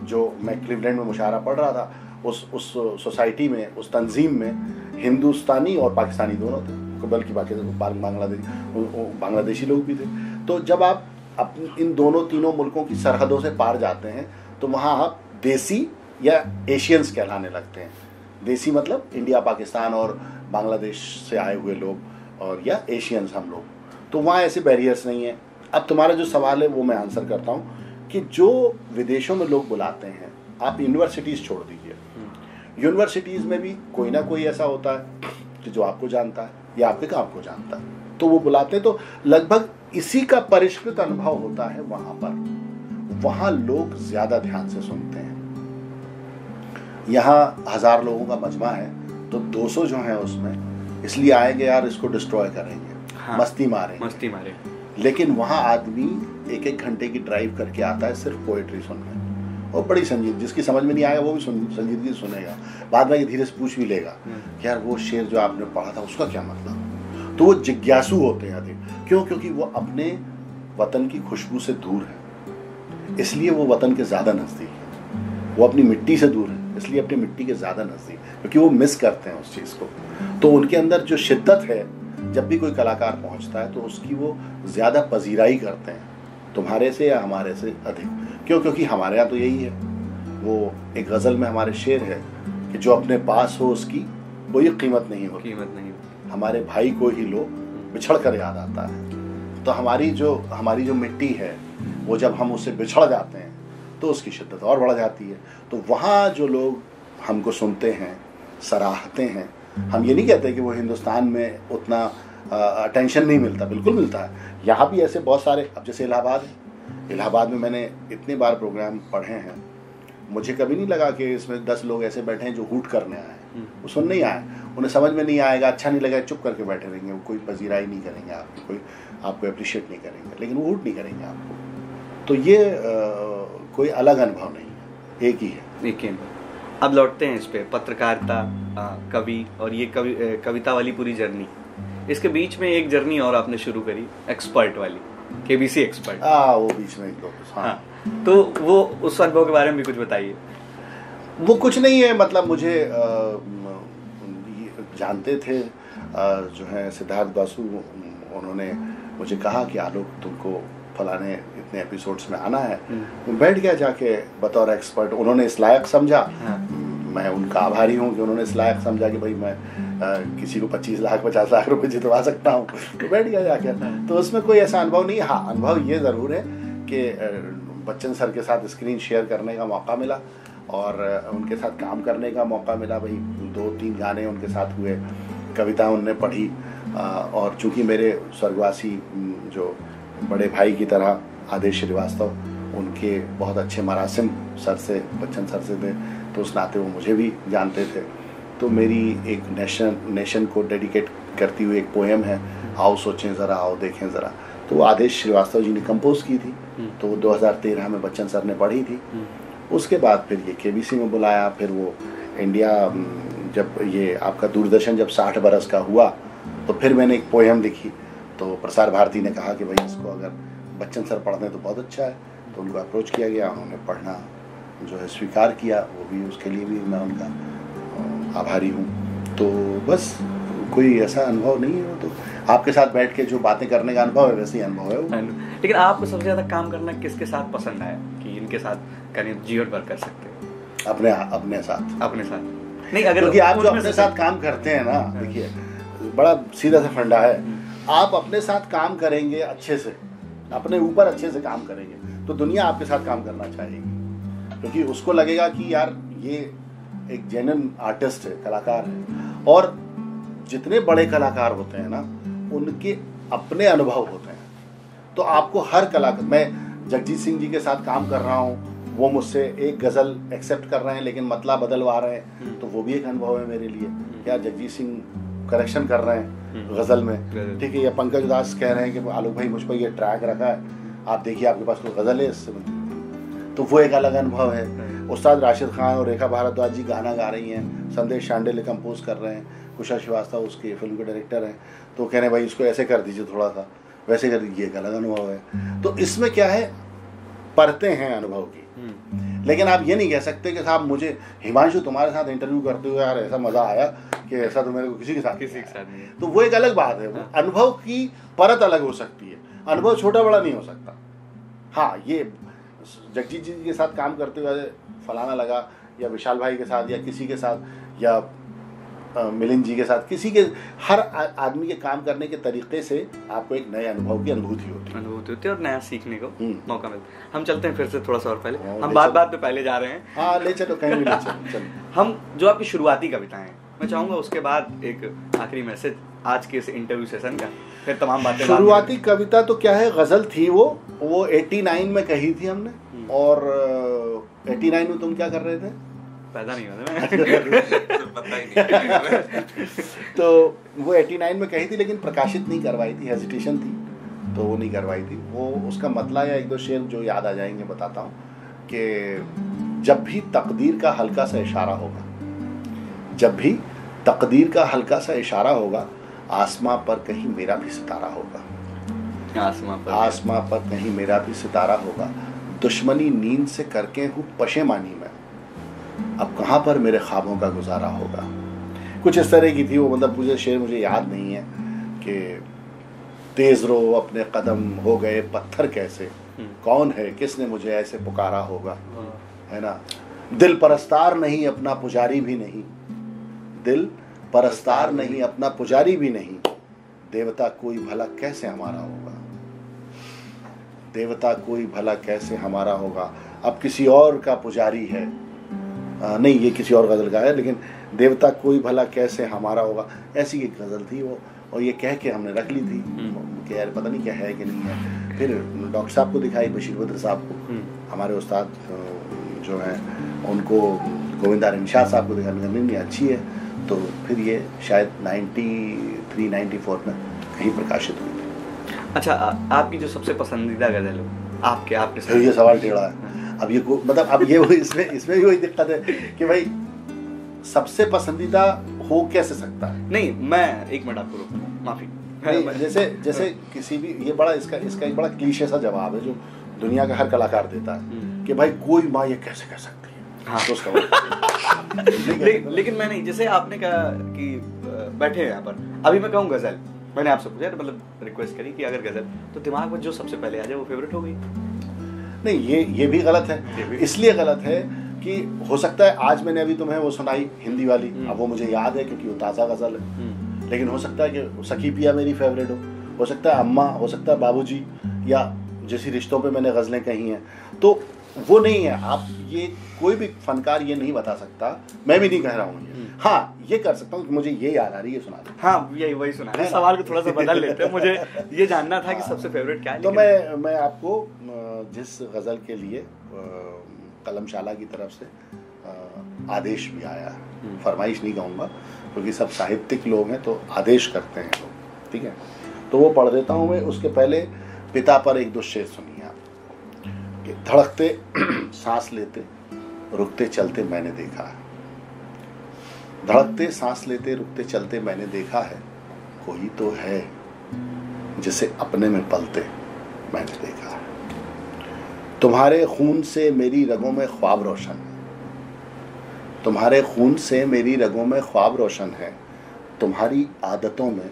जो मैं क्लीवलैंड में मुशायरा पढ़ रहा था, उस सोसाइटी में, उस तंजीम में हिंदुस्तानी और पाकिस्तानी दोनों थे, बल्कि बांग्लादेशी लोग भी थे। तो जब आप इन दोनों तीनों मुल्कों की सरहदों से पार जाते हैं तो वहाँ आप देसी या एशियंस कहलाने लगते हैं। देसी मतलब इंडिया, पाकिस्तान और बांग्लादेश से आए हुए लोग, और या एशियंस हम लोग। तो वहाँ ऐसे बैरियर्स नहीं है। अब तुम्हारा जो सवाल है वो मैं आंसर करता हूँ कि जो विदेशों में लोग बुलाते हैं, आप यूनिवर्सिटीज़ छोड़ दीजिए, यूनिवर्सिटीज़ में भी कोई ना कोई ऐसा होता है कि जो आपको जानता है या आपके काम को जानता है, तो वो बुलाते हैं। तो लगभग इसी का परिष्कृत अनुभव होता है वहाँ पर। वहाँ लोग ज़्यादा ध्यान से सुनते हैं। यहाँ 1000 लोगों का मजमा है तो 200 जो है उसमें इसलिए आएंगे यार इसको डिस्ट्रॉय करेंगे, हाँ, मस्ती मारे। लेकिन वहाँ आदमी 1-1 घंटे की ड्राइव करके आता है सिर्फ पोएट्री सुनने, और बड़ी संजीदगी, जिसकी समझ में नहीं आएगा वो भी संजीदगी सुनेगा, बाद में धीरे से पूछ भी लेगा यार वो शेर जो आपने पढ़ा था उसका क्या मतलब। तो वो जिज्ञासु होते हैं अधिक। क्यों? क्योंकि वो अपने वतन की खुशबू से दूर है, इसलिए वो वतन के ज़्यादा नज़दीक है। वो अपनी मिट्टी से दूर है, इसलिए अपनी मिट्टी के ज़्यादा नज़दीक, क्योंकि वो मिस करते हैं उस चीज़ को। तो उनके अंदर जो शिद्दत है, जब भी कोई कलाकार पहुंचता है तो उसकी वो ज़्यादा पजीराई करते हैं, तुम्हारे से या हमारे से अधिक। क्यों? क्योंकि हमारे यहाँ तो यही है, वो एक गज़ल में हमारे शेर है कि जो अपने पास हो उसकी कोई कीमत नहीं होती, हमारे भाई को ही लो बिछड़ कर याद आता है। तो हमारी जो मिट्टी है वो जब हम उससे बिछड़ जाते हैं तो उसकी शिद्दत और बढ़ जाती है। तो वहाँ जो लोग हमको सुनते हैं, सराहते हैं, हम ये नहीं कहते कि वो हिंदुस्तान में उतना अटेंशन नहीं मिलता, बिल्कुल मिलता है। यहाँ भी ऐसे बहुत सारे, अब जैसे इलाहाबाद में मैंने इतने बार प्रोग्राम पढ़े हैं, मुझे कभी नहीं लगा कि इसमें 10 लोग ऐसे बैठे हैं जो हूट करने आए, वो सुन नहीं आए, उन्हें समझ में नहीं आएगा, अच्छा नहीं लगा, चुप करके बैठे रहेंगे, वो कोई पजीराई नहीं करेंगे आपकी, कोई आपको अप्रिशिएट नहीं करेंगे, लेकिन वो हूट नहीं करेंगे आपको। तो ये कोई अलग अनुभव नहीं है, एक ही है। अब लौटते हैं इस पे, पत्रकारिता, कवि और ये कविता वाली पूरी जर्नी, इसके बीच में एक जर्नी और आपने शुरू करी, एक्सपर्ट वाली, केबीसी एक्सपर्ट। वो बीच में एक दो, हाँ, तो वो उस अनुभव के बारे में भी कुछ बताइए। वो कुछ नहीं है, मतलब मुझे जानते थे जो है सिद्धार्थ बासु, उन्होंने मुझे कहा कि आलोक तुमको फलाने इतने एपिसोड्स में आना है। बैठ गया जाके बतौर एक्सपर्ट, उन्होंने इस लायक समझा। मैं उनका आभारी हूँ कि उन्होंने इस लायक समझा कि भाई मैं किसी को 25 लाख 50 लाख रुपए जितवा सकता हूँ, तो बैठ गया जाके। तो उसमें कोई ऐसा अनुभव नहीं। हाँ, अनुभव ये ज़रूर है कि बच्चन सर के साथ स्क्रीन शेयर करने का मौका मिला और उनके साथ काम करने का मौका मिला। भाई 2-3 गाने उनके साथ हुए, कविता उनने पढ़ी, और चूँकि मेरे स्वर्गवासी जो बड़े भाई की तरह आदेश श्रीवास्तव, उनके बहुत अच्छे मरासिम सर से, बच्चन सर से थे, तो उस नाते वो मुझे भी जानते थे। तो मेरी एक नेशन को डेडिकेट करती हुई एक पोएम है, आओ सोचें ज़रा आओ देखें ज़रा, तो आदेश श्रीवास्तव जी ने कंपोज की थी। तो 2013 में बच्चन सर ने पढ़ी थी। उसके बाद फिर ये केबीसी में बुलाया, फिर वो इंडिया, जब ये आपका दूरदर्शन जब 60 बरस का हुआ, तो फिर मैंने एक पोएम लिखी। तो प्रसार भारती ने कहा कि भाई इसको अगर बच्चन सर पढ़ दें तो बहुत अच्छा है। तो उनको अप्रोच किया गया, उन्होंने पढ़ना जो है स्वीकार किया, वो भी उसके लिए भी मैं उनका आभारी हूँ। तो बस कोई ऐसा अनुभव नहीं है। वो तो आपके साथ बैठ के जो बातें करने का अनुभव है वैसे ही अनुभव है वो। लेकिन आपको सबसे ज़्यादा काम करना किसके साथ पसंद आया कि इनके साथ करीब जीवन भर कर सकते हैं? अपने साथ नहीं, अगर क्योंकि आप जो अपने साथ काम करते हैं ना, देखिए बड़ा सीधा सा फंडा है। आप अपने साथ काम करेंगे अच्छे से, अपने ऊपर अच्छे से काम करेंगे, तो दुनिया आपके साथ काम करना चाहेगी, क्योंकि उसको लगेगा कि यार ये एक जेन्युइन आर्टिस्ट है, कलाकार है। और जितने बड़े कलाकार होते हैं ना, उनके अपने अनुभव होते हैं। तो आपको हर कलाकार, मैं जगजीत सिंह जी के साथ काम कर रहा हूँ, वो मुझसे एक गज़ल एक्सेप्ट कर रहे हैं लेकिन मतलब बदलवा रहे हैं, तो वो भी एक अनुभव है मेरे लिए। या जगजीत सिंह करेक्शन कर रहे हैं गज़ल में, ठीक है, या पंकज उदास कह रहे हैं कि आलोक भाई मुझ पर ये ट्रैक रखा है, आप देखिए आपके पास कोई गज़ल है इससे, तो वो एक अलग अनुभव है। उस्ताद राशिद खान और रेखा भारद्वाज जी गाना गा रही हैं, संदेश शांडिल्य कंपोज कर रहे हैं, कुशल श्रीवास्तव उसके फिल्म के डायरेक्टर हैं, तो कह रहे हैं भाई इसको ऐसे कर दीजिए, थोड़ा सा वैसे कर दीजिए, एक अलग अनुभव है। तो इसमें क्या है, परतें हैं अनुभव की। लेकिन आप ये नहीं कह सकते कि साहब मुझे हिमांशु तुम्हारे साथ इंटरव्यू करते हुए यार ऐसा मजा आया कि ऐसा तो मेरे को किसी के साथ नहीं। तो वो एक अलग बात है। वो अनुभव की परत अलग हो सकती है, अनुभव छोटा बड़ा नहीं हो सकता। हाँ, ये जगजीत जी के साथ काम करते हुए फलाना लगा, या विशाल भाई के साथ, या किसी के साथ, या मिलिंद जी के साथ, किसी के, हर आदमी के काम करने के तरीके से आपको एक नए अनुभव की अनुभूति होती है और नया सीखने को मौका मिलता है। हम चलते हैं फिर से थोड़ा सा और पहले, हम बात पे पहले जा रहे हैं। हाँ, ले चलो, कहीं भी ले चलो। हम जो आपकी शुरुआती कविताएं हैं, मैं चाहूंगा उसके बाद एक आखिरी मैसेज आज के इस इंटरव्यू सेशन का, फिर तमाम बातें। शुरुआती कविता तो क्या है, गजल थी, वो 89 में कही थी हमने। और 89 में तुम क्या कर रहे थे? पैदा नहीं हुआ पता ही नहीं। तो वो 89 में कही थी, लेकिन प्रकाशित नहीं करवाई थी, हेजिटेशन थी, तो वो नहीं करवाई थी। वो उसका मतलब, या एक दो शेर जो याद आ जाएंगे बताता हूँ, कि जब भी तकदीर का हल्का सा इशारा होगा, जब भी तकदीर का हल्का सा इशारा होगा, आसमां पर कहीं मेरा भी सितारा होगा, आसमां पर कहीं मेरा भी सितारा होगा, दुश्मनी नींद से करके हूँ पशेमानी में, अब कहाँ पर मेरे ख्वाबों का गुजारा होगा। कुछ इस तरह की थी वो। मतलब पूरे शेर मुझे याद नहीं है कि तेज रो अपने कदम हो गए पत्थर कैसे, कौन है किसने मुझे ऐसे पुकारा होगा, है ना। दिल परस्तार नहीं अपना पुजारी भी नहीं, दिल परस्तार नहीं अपना पुजारी भी नहीं, देवता कोई भला कैसे हमारा होगा, देवता कोई भला कैसे हमारा होगा, अब किसी और का पुजारी है। नहीं, ये किसी और गज़ल का है, लेकिन देवता कोई भला कैसे हमारा होगा, ऐसी एक गज़ल थी वो। और ये कह के हमने रख ली थी कि यार पता नहीं क्या है कि नहीं है। फिर डॉक्टर साहब को दिखाई, बशीर बद्र साहब को, हमारे उस्ताद जो हैं उनको, गोविंदा निशात साहब को दिखाई, नहीं अच्छी है। तो फिर ये शायद 93-94 में कहीं प्रकाशित हुई थी। अच्छा, आपकी जो सबसे पसंदीदा गज़ल है आपके साथ? ये सवाल टेढ़ा है। अब ये मतलब अब ये इसमें भी वही दिक्कत है कि भाई सबसे पसंदीदा हो कैसे सकता है। नहीं, मैं एक मिनट आपको रोकूंगा, माफी। जैसे किसी भी, ये बड़ा इसका एक बड़ा क्लीशे सा जवाब है जो दुनिया का हर कलाकार देता है कि भाई कोई माँ ये कैसे कह सकती है। हाँ। तो उसका लेकिन मैं नहीं, जैसे आपने कहा कि बैठे हैं यहाँ पर, अभी मैं कहूँ गजल, मैंने आपसे पूछा मतलब रिक्वेस्ट करी कि अगर गजल, तो दिमाग में जो सबसे पहले आ जाए वो फेवरेट हो गई। नहीं, ये भी गलत है। इसलिए गलत है कि हो सकता है आज मैंने अभी तुम्हें वो सुनाई हिंदी वाली, अब वो मुझे याद है क्योंकि वो ताज़ा गजल है, लेकिन हो सकता है कि सखी पिया मेरी फेवरेट हो सकता है अम्मा, हो सकता है बाबूजी, या जैसी रिश्तों पे मैंने गज़लें कही हैं, तो वो नहीं है। आप ये कोई भी फनकार ये नहीं बता सकता, मैं भी नहीं कह रहा हूँ ये। हाँ, ये कर सकता हूँ कि मुझे ये याद आ रही है, सुना दो। हाँ, यही वही सुना है। सवाल को थोड़ा सा बदल लेते हैं, मुझे ये जानना था कि सबसे फेवरेट क्या है। तो मैं आपको जिस गज़ल के लिए कलमशाला की तरफ से आदेश भी आया, फरमाइश नहीं कहूँगा क्योंकि सब साहित्यिक लोग हैं तो आदेश करते हैं लोग, ठीक है, तो वो पढ़ देता हूँ मैं। उसके पहले पिता पर एक दो शेर सुनिए आप कि धड़कते सांस लेते रुकते चलते मैंने देखा है, धड़कते सांस लेते रुकते चलते मैंने देखा है, कोई तो है जिसे अपने में पलते मैंने देखा है। तुम्हारे खून से मेरी रगों में ख्वाब रोशन है, तुम्हारे खून से मेरी रगों में ख्वाब रोशन है, तुम्हारी आदतों में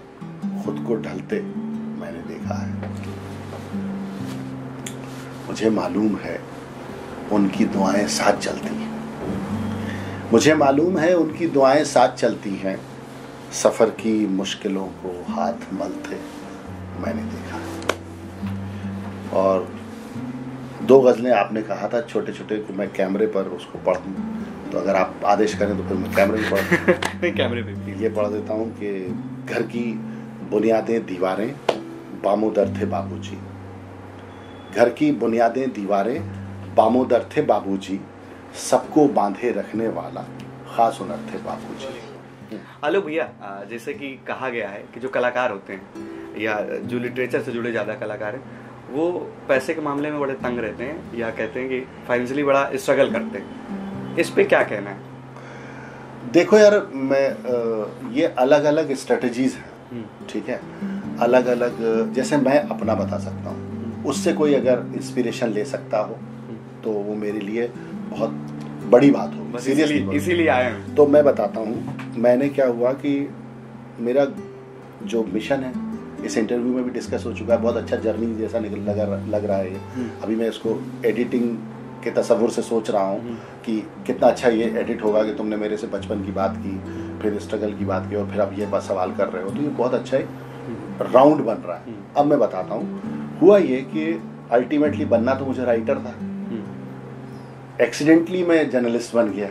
खुद को ढलते मैंने देखा है। मुझे मालूम है उनकी दुआएं साथ चलती हैं, मुझे मालूम है उनकी दुआएं साथ चलती हैं, सफ़र की मुश्किलों को हाथ मलते मैंने देखा है। और दो गज़लें आपने कहा था छोटे छोटे कि मैं कैमरे पर उसको पढ़ दूँ, तो अगर आप आदेश करें तो फिर मैं कैमरे में पढ़ नहीं, कैमरे पे ये पढ़ देता हूँ कि घर की बुनियादें दीवारें बामोदर थे बाबूजी, घर की बुनियादें दीवारें बामोदर थे बाबूजी, सबको बांधे रखने वाला खास हुनर थे बाबूजी। हेलो भैया, जैसे कि कहा गया है कि जो कलाकार होते हैं या जो लिटरेचर से जुड़े ज़्यादा कलाकार हैं वो पैसे के मामले में बड़े तंग रहते हैं, या कहते हैं कि फाइनेंशियली बड़ा स्ट्रगल करते हैं, इस पे क्या कहना है? देखो यार, मैं ये अलग अलग स्ट्रेटजीज हैं, ठीक है, अलग अलग, जैसे मैं अपना बता सकता हूँ, उससे कोई अगर इंस्पिरेशन ले सकता हो तो वो मेरे लिए बहुत बड़ी बात होगी, सीरियसली इसीलिए आए हैं। तो मैं बताता हूँ, मैंने क्या हुआ कि मेरा जो मिशन है इस इंटरव्यू में भी डिस्कस हो चुका है, बहुत अच्छा जर्नी जैसा लग रहा है ये। अभी मैं इसको एडिटिंग के तसव्वुर से सोच रहा हूँ कि कितना अच्छा ये एडिट होगा कि तुमने मेरे से बचपन की बात की, फिर स्ट्रगल की बात की और फिर अब ये बात सवाल कर रहे हो, तो ये बहुत अच्छा एक राउंड बन रहा है। अब मैं बताता हूँ, हुआ ये कि अल्टीमेटली बनना तो मुझे राइटर था, एक्सीडेंटली मैं जर्नलिस्ट बन गया,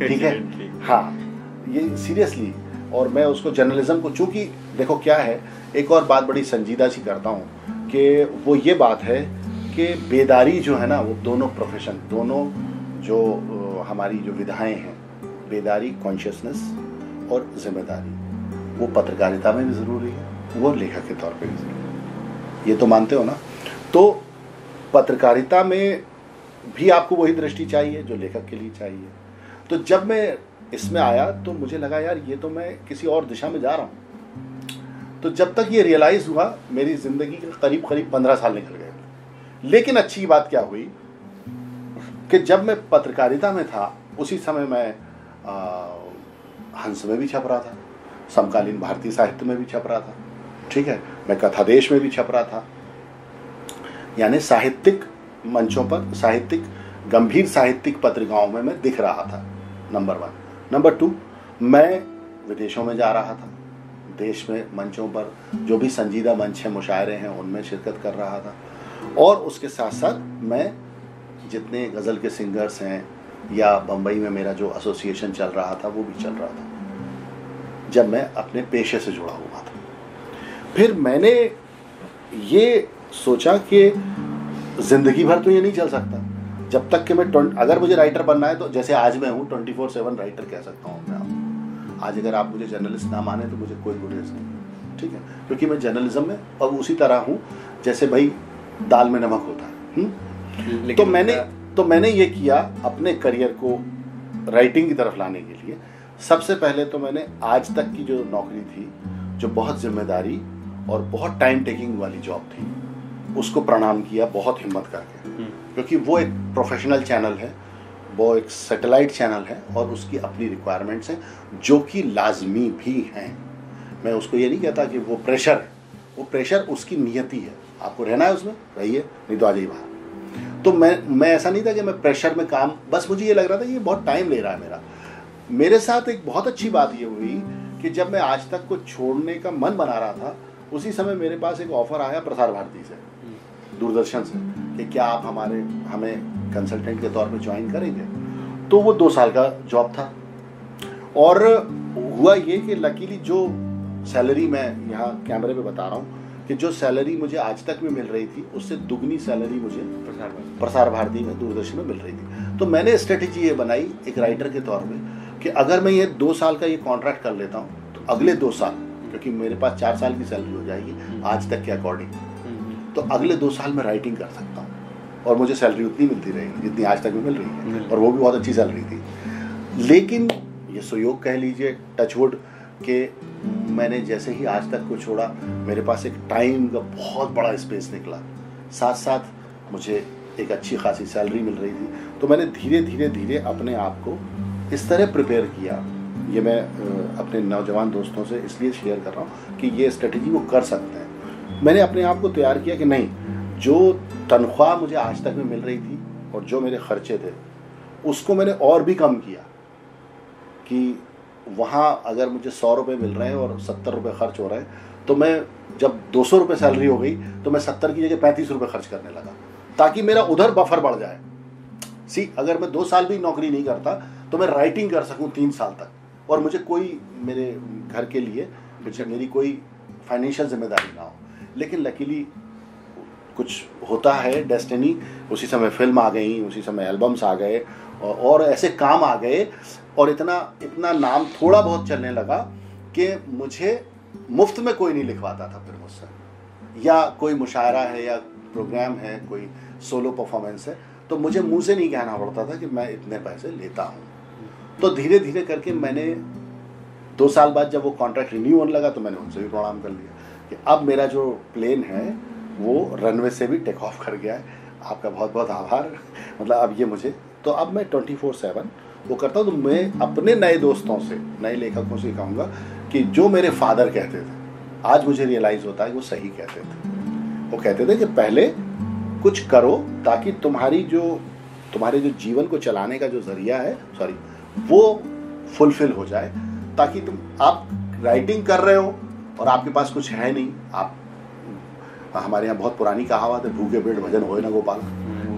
ठीक है, हाँ, ये सीरियसली। और मैं उसको जर्नलिज्म को, चूंकि देखो क्या है, एक और बात बड़ी संजीदा सी करता हूँ कि वो ये बात है कि बेदारी जो है ना, वो दोनों प्रोफेशन, दोनों जो हमारी जो विधाएं हैं, बेदारी, कॉन्शियसनेस और जिम्मेदारी, वो पत्रकारिता में भी ज़रूरी है, वो लेखक के तौर पे भी ज़रूरी है, ये तो मानते हो ना। तो पत्रकारिता में भी आपको वही दृष्टि चाहिए जो लेखक के लिए चाहिए। तो जब मैं इसमें आया तो मुझे लगा यार ये तो मैं किसी और दिशा में जा रहा हूँ। तो जब तक ये रियलाइज़ हुआ, मेरी ज़िंदगी के करीब 15 साल निकल गए। लेकिन अच्छी बात क्या हुई कि जब मैं पत्रकारिता में था उसी समय मैं हंस में भी छप रहा था, समकालीन भारतीय साहित्य में भी छप रहा था, ठीक है, मैं कथादेश में भी छप रहा था, यानी साहित्यिक मंचों पर, साहित्यिक, गंभीर साहित्यिक पत्रिकाओं में मैं दिख रहा था, नंबर 1। नंबर 2, मैं विदेशों में जा रहा था, देश में मंचों पर जो भी संजीदा मंच है, मुशायरे हैं, उनमें शिरकत कर रहा था, और उसके साथ साथ मैं जितने गज़ल के सिंगर्स हैं या बम्बई में मेरा जो एसोसिएशन चल रहा था वो भी चल रहा था, जब मैं अपने पेशे से जुड़ा हुआ था। फिर मैंने ये सोचा कि ज़िंदगी भर तो ये नहीं चल सकता, जब तक कि मैं अगर मुझे राइटर बनना है तो जैसे आज मैं हूँ 24/7 राइटर कह सकता हूँ मैं आपको। आज अगर आप मुझे जर्नलिस्ट ना माने तो मुझे कोई गुरेज नहीं, ठीक है, क्योंकि मैं जर्नलिज्म में अब उसी तरह हूँ जैसे भाई दाल में नमक होता है। तो मैंने ये किया अपने करियर को राइटिंग की तरफ लाने के लिए। सबसे पहले तो मैंने आज तक की जो नौकरी थी, जो बहुत जिम्मेदारी और बहुत टाइम टेकिंग वाली जॉब थी, उसको प्रणाम किया बहुत हिम्मत करके, क्योंकि वो एक प्रोफेशनल चैनल है, वो एक सैटेलाइट चैनल है और उसकी अपनी रिक्वायरमेंट्स हैं जो कि लाजमी भी हैं। मैं उसको ये नहीं कहता कि वो प्रेशर है, वो प्रेशर उसकी नियति है। आपको रहना है उसमें, रहिए, नहीं तो आ जाइए बाहर। तो मैं ऐसा नहीं था कि मैं प्रेशर में काम, बस मुझे ये लग रहा था ये बहुत टाइम ले रहा है मेरा। मेरे साथ एक बहुत अच्छी बात ये हुई कि जब मैं आज तक को छोड़ने का मन बना रहा था, उसी समय मेरे पास एक ऑफर आया प्रसार भारती से, दूरदर्शन से, कि क्या आप हमें कंसल्टेंट के तौर पे ज्वाइन करेंगे। तो वो 2 साल का जॉब था और हुआ ये कि लकीली जो सैलरी, मैं यहाँ कैमरे पे बता रहा हूँ कि जो सैलरी मुझे आज तक में मिल रही थी उससे दुगनी सैलरी मुझे प्रसार भारती में, दूरदर्शन में मिल रही थी। तो मैंने स्ट्रेटेजी ये बनाई एक राइटर के तौर पे कि अगर मैं ये 2 साल का ये कॉन्ट्रैक्ट कर लेता हूँ तो अगले 2 साल, क्योंकि मेरे पास 4 साल की सैलरी हो जाएगी आज तक के अकॉर्डिंग, तो अगले 2 साल में राइटिंग कर सकता हूँ और मुझे सैलरी उतनी मिलती रहेगी जितनी आज तक में मिल रही है, और वो भी बहुत अच्छी सैलरी थी। लेकिन ये सुयोग कह लीजिए, टचवुड, कि मैंने जैसे ही आज तक को छोड़ा मेरे पास एक टाइम का बहुत बड़ा स्पेस निकला, साथ साथ मुझे एक अच्छी खासी सैलरी मिल रही थी। तो मैंने धीरे धीरे धीरे अपने आप को इस तरह प्रिपेयर किया। ये मैं अपने नौजवान दोस्तों से इसलिए शेयर कर रहा हूँ कि ये स्ट्रेटजी वो कर सकते हैं। मैंने अपने आप को तैयार किया कि नहीं, जो तनख्वाह मुझे आज तक में मिल रही थी और जो मेरे खर्चे थे उसको मैंने और भी कम किया कि वहाँ अगर मुझे 100 रुपये मिल रहे हैं और 70 रुपये खर्च हो रहे हैं, तो मैं जब 200 रुपये सैलरी हो गई तो मैं 70 की जगह 35 रुपये खर्च करने लगा, ताकि मेरा उधर बफर बढ़ जाए। अगर मैं 2 साल भी नौकरी नहीं करता तो मैं राइटिंग कर सकूँ 3 साल तक, और मुझे कोई, मेरे घर के लिए मुझे मेरी कोई फाइनेंशियल जिम्मेदारी ना हो। लेकिन लकीली कुछ होता है, डेस्टिनी, उसी समय फिल्म आ गई, उसी समय एल्बम्स आ गए और ऐसे काम आ गए, और इतना नाम थोड़ा बहुत चलने लगा कि मुझे मुफ्त में कोई नहीं लिखवाता था फिर मुझसे, या कोई मुशायरा है या प्रोग्राम है, कोई सोलो परफॉर्मेंस है, तो मुझे मुंह से नहीं कहना पड़ता था कि मैं इतने पैसे लेता हूँ। तो धीरे धीरे करके मैंने 2 साल बाद जब वो कॉन्ट्रैक्ट रिन्यू होने लगा तो मैंने उनसे भी प्रणाम कर लिया कि अब मेरा जो प्लेन है वो रनवे से भी टेक ऑफ कर गया है, आपका बहुत बहुत आभार। मतलब अब ये मुझे, तो अब मैं 24/7 वो करता हूँ। तो मैं अपने नए दोस्तों से, नए लेखकों से कहूँगा कि जो मेरे फादर कहते थे, आज मुझे रियलाइज़ होता है कि वो सही कहते थे। वो कहते थे कि पहले कुछ करो ताकि तुम्हारे जो जीवन को चलाने का जो जरिया है, वो फुलफिल हो जाए, ताकि आप राइटिंग कर रहे हो और आपके पास कुछ है नहीं। आप, हमारे यहाँ बहुत पुरानी कहावत है, भूखे पेट भजन होए ना गोपाल,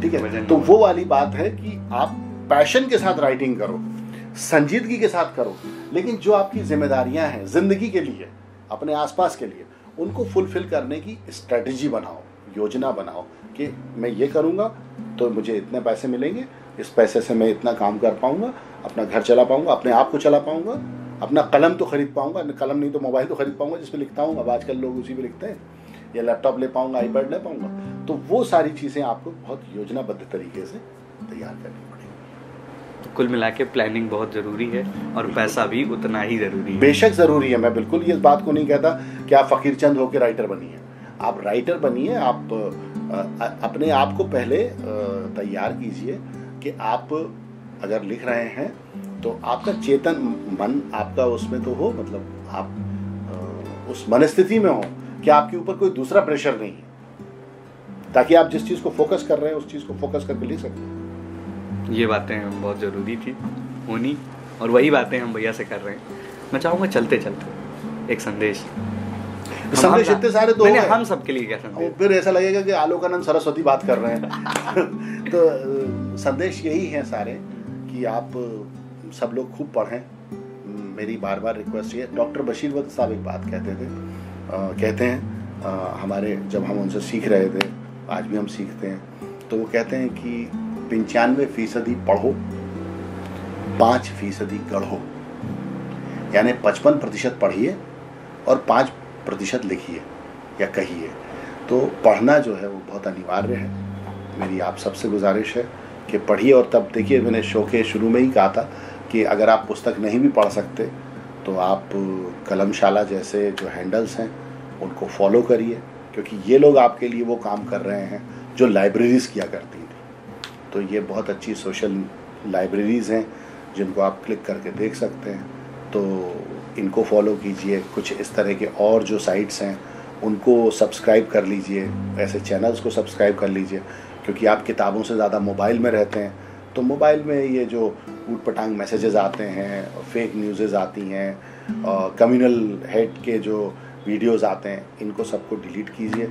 ठीक है। तो वो वाली बात है कि आप पैशन के साथ राइटिंग करो, संजीदगी के साथ करो, लेकिन जो आपकी जिम्मेदारियां हैं जिंदगी के लिए, अपने आसपास के लिए, उनको फुलफिल करने की स्ट्रेटजी बनाओ, योजना बनाओ कि मैं ये करूँगा तो मुझे इतने पैसे मिलेंगे, इस पैसे से मैं इतना काम कर पाऊँगा, अपना घर चला पाऊँगा, अपने आप को चला पाऊँगा, अपना कलम तो खरीद पाऊँगा, कलम नहीं तो मोबाइल तो खरीद पाऊँगा जिस पे लिखता हूँ, अब आजकल लोग उसी पे लिखते हैं, या लैपटॉप ले पाऊँगा, आईपैड ले पाऊँगा। तो वो सारी चीज़ें आपको बहुत योजनाबद्ध तरीके से तैयार करनी पड़ेगी। तो कुल मिला के प्लानिंग बहुत ज़रूरी है और पैसा भी उतना ही ज़रूरी है। बेशक ज़रूरी है, मैं बिल्कुल ये बात को नहीं कहता कि आप फ़कीर चंद होकर राइटर बनिए। आप राइटर बनिए, आप अपने आप को पहले तैयार कीजिए कि आप अगर लिख रहे हैं तो आपका चेतन मन आपका उसमें तो हो, मतलब आप उस मनस्थिति में हो कि आपके ऊपर कोई दूसरा प्रेशर नहीं है, ताकि आप जिस चीज़ को फोकस कर रहे हैं उस चीज़ को फोकस करके लिख सकें। ये बातें बहुत ज़रूरी थी होनी, और वही बातें हम भैया से कर रहे हैं। मैं चाहूँगा चलते चलते एक संदेश इतने सारे तो हम सबके लिए क्या संदेश, फिर ऐसा लगेगा कि आलोकानंद सरस्वती बात कर रहे हैं। तो संदेश यही है सारे कि आप सब लोग खूब पढ़ें। मेरी बार बार रिक्वेस्ट ये, डॉक्टर बशीर वक्त साहब एक बात कहते थे, कहते हैं हमारे, जब हम उनसे सीख रहे थे, आज भी हम सीखते हैं, तो वो कहते हैं कि 95% पढ़ो, 5% गढ़ो। यानी 55% पढ़िए और 5% लिखिए या कहिए। तो पढ़ना जो है वो बहुत अनिवार्य है। मेरी आप सबसे गुजारिश है कि पढ़िए। और तब देखिए, मैंने शो के शुरू में ही कहा था कि अगर आप पुस्तक नहीं भी पढ़ सकते तो आप कलमशाला जैसे जो हैंडल्स हैं उनको फॉलो करिए, क्योंकि ये लोग आपके लिए वो काम कर रहे हैं जो लाइब्रेरीज़ किया करती थी। तो ये बहुत अच्छी सोशल लाइब्रेरीज़ हैं जिनको आप क्लिक करके देख सकते हैं, तो इनको फॉलो कीजिए। कुछ इस तरह के और जो साइट्स हैं उनको सब्सक्राइब कर लीजिए, ऐसे चैनल्स को सब्सक्राइब कर लीजिए, क्योंकि आप किताबों से ज़्यादा मोबाइल में रहते हैं, तो मोबाइल में ये जो ऊट पटांग मैसेजेस आते हैं, फेक न्यूज़ेस आती हैं, कम्युनल हेड के जो वीडियोस आते हैं, इनको सबको डिलीट कीजिए।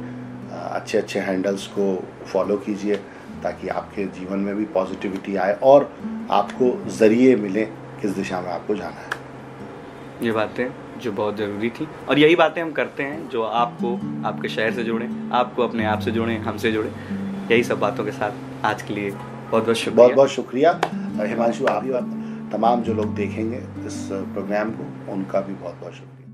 अच्छे अच्छे हैंडल्स को फॉलो कीजिए ताकि आपके जीवन में भी पॉजिटिविटी आए और आपको ज़रिए मिले किस दिशा में आपको जाना है। ये बातें जो बहुत ज़रूरी थी, और यही बातें हम करते हैं जो आपको आपके शहर से जोड़ें, आपको अपने आप से जोड़ें, हमसे जोड़ें। यही सब बातों के साथ आज के लिए बहुत बहुत शुक्रिया। बहुत बहुत शुक्रिया हिमांशु, आप भी, तमाम जो लोग देखेंगे इस प्रोग्राम को, उनका भी बहुत बहुत शुक्रिया।